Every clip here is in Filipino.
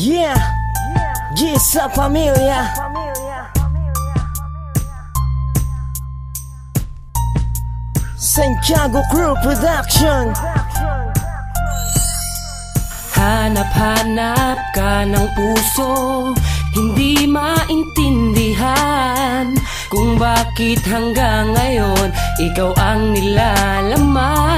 Yeah, G sa pamilya. Santiago Crew Production. Hanap-hanap ka ng puso, hindi maintindihan kung bakit hanggang ngayon ikaw ang nilalaman.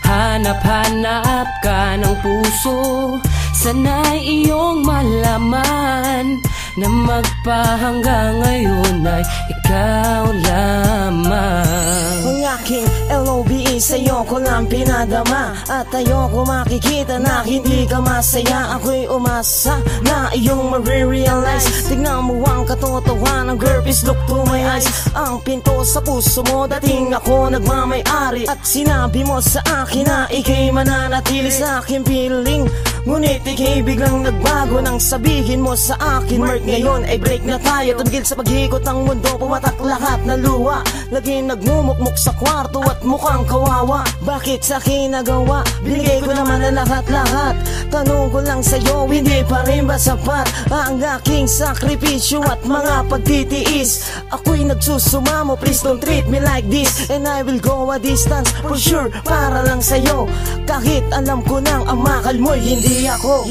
Hanap-hanap ka ng puso, sana'y iyong malaman na magpahanggang ngayon ay ikaw lamang. Ang aking LOBE sa'yo ko lang pinadama, at ayoko makikita na hindi ka masaya. Ako'y umasa na iyong ma-realize. Tignan mo ang katotohanan, girl, please look to my eyes. Ang pinto sa puso mo, dating ako nagmamay-ari, at sinabi mo sa akin na ika'y mananatili sa aking piling. Ngunit ika'y biglang nagbago nang sabihin mo sa akin, Mark, ngayon ay break na tayo. Tumigil sa paghikot ng mundo, pumatak lahat na luha. Lagi nagmumukmuk sa kwarto at mukhang kawawa. Bakit sa akin nagawa? Binigay ko naman na lahat-lahat. Tanong ko lang sa'yo, hindi pa rin ba sapat ang aking sakripisyo at mga pagtitiis? Ako'y nagsusumamo, please don't treat me like this, and I will go a distance for sure para lang sa'yo. Kahit alam ko nang ang makal mo'y hindi ako.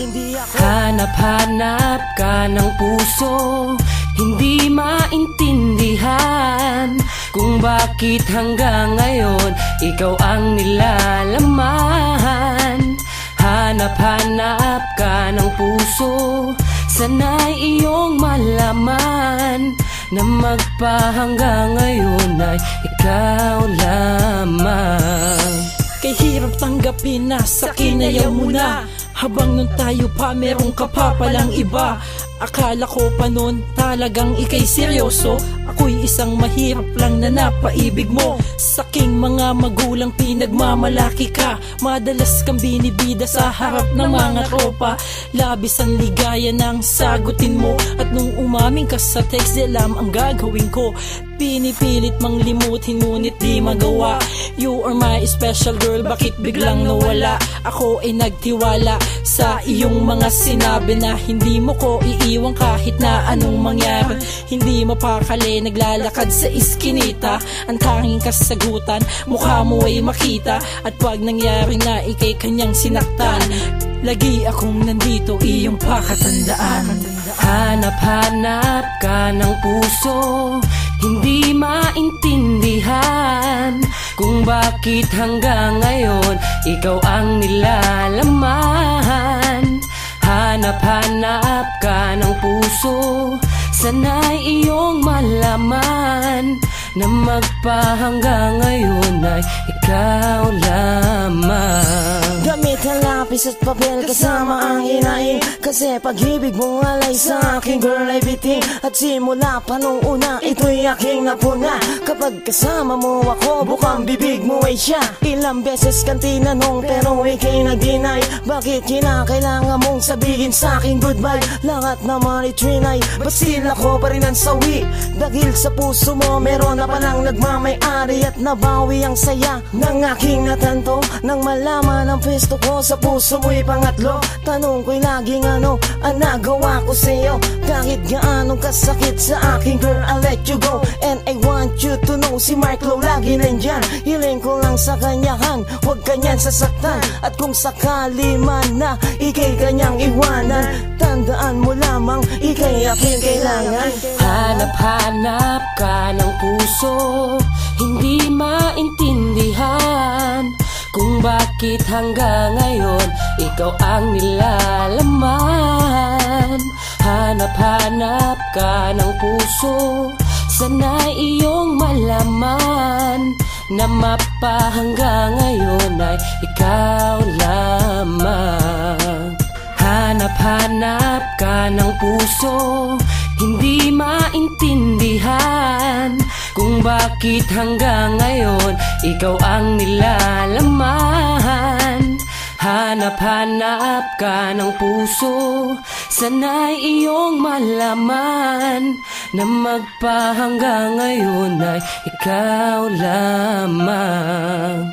Hanap-hanap ka ng puso, hindi maintindihan kung bakit hanggang ngayon ikaw ang nilalaman. Hanap-hanap ka ng puso, sana'y iyong malaman na magpahanggang ngayon ay ikaw lamang. Kay hirap tanggapin na sa'kin ayaw mo na, habang nun tayo pa meron ka pa palang iba. Akala ko pa nun talagang ika'y seryoso, ako'y isang mahirap lang na napaibig mo. Saking mga magulang pinagmamalaki ka, madalas kang binibida sa harap ng mga tropa. Labis ang ligaya ng sagutin mo, at nung umamin ka sa text, di alam ang gagawin ko. Pinipilit mang limutin ngunit di magawa. You are my special girl, bakit biglang nawala? Ako ay nagtiwala sa iyong mga sinabi na hindi mo ko iiwan kahit na anong mangyari. Hindi mapakali, naglalakad sa iskinita, ang tanging kasagutan mukha mo ay makita. At pag nangyari na ikay kanyang sinaktan, lagi akong nandito, iyong pakatandaan. Hanap-hanap ka ng puso, hindi maintindihan kung bakit hanggang ngayon ikaw ang nilalaman. Hanap-hanap ka ng puso, sana'y iyong malaman na magpahanggang ngayon ay ikaw lamang. Gamit ang lapis at papel kasama ang hinaing, kasi pag-ibig mong alay sa aking girl ay biting. At simula pa nung una, ito'y aking napuna. Kapag kasama mo ako, bukang bibig mo ay siya. Ilang beses kang tinanong pero ika'y nag-deny. Bakit kinakailangan mong sabihin sa aking goodbye? Lahat naman itrinay, but still ako pa rin ang sawi. Dahil sa puso mo, meron na palang nagmamay-ari, at nabawi ang saya ng aking natanto nang malaman ang pwesto ko sa puso mo'y pangatlo. Tanong ko'y laging ano ang nagawa ko sa'yo? Kahit gaano kasakit sa akin, girl, I'll let you go. And I want you to know, si Mark Low lagi nandyan. Hiling ko lang sa kanyahan, huwag kanyan sasaktan. At kung sakali man na ika'y kanyang iwanan, tandaan mo lamang, ika'y aking kailangan. Hanap-hanap ka ng puso, hindi maintindihan kung bakit hanggang ngayon ikaw ang nilalaman. Hanap-hanap ka ng puso, sana'y iyong malaman na mapahanggang ngayon ay ikaw lamang. Hanap-hanap ka ng puso, hindi maintindihan kung bakit hanggang ngayon ikaw ang nilalaman. Hanap-hanap ka ng puso, sana'y iyong malaman na magpahanggang ngayon ay ikaw lamang.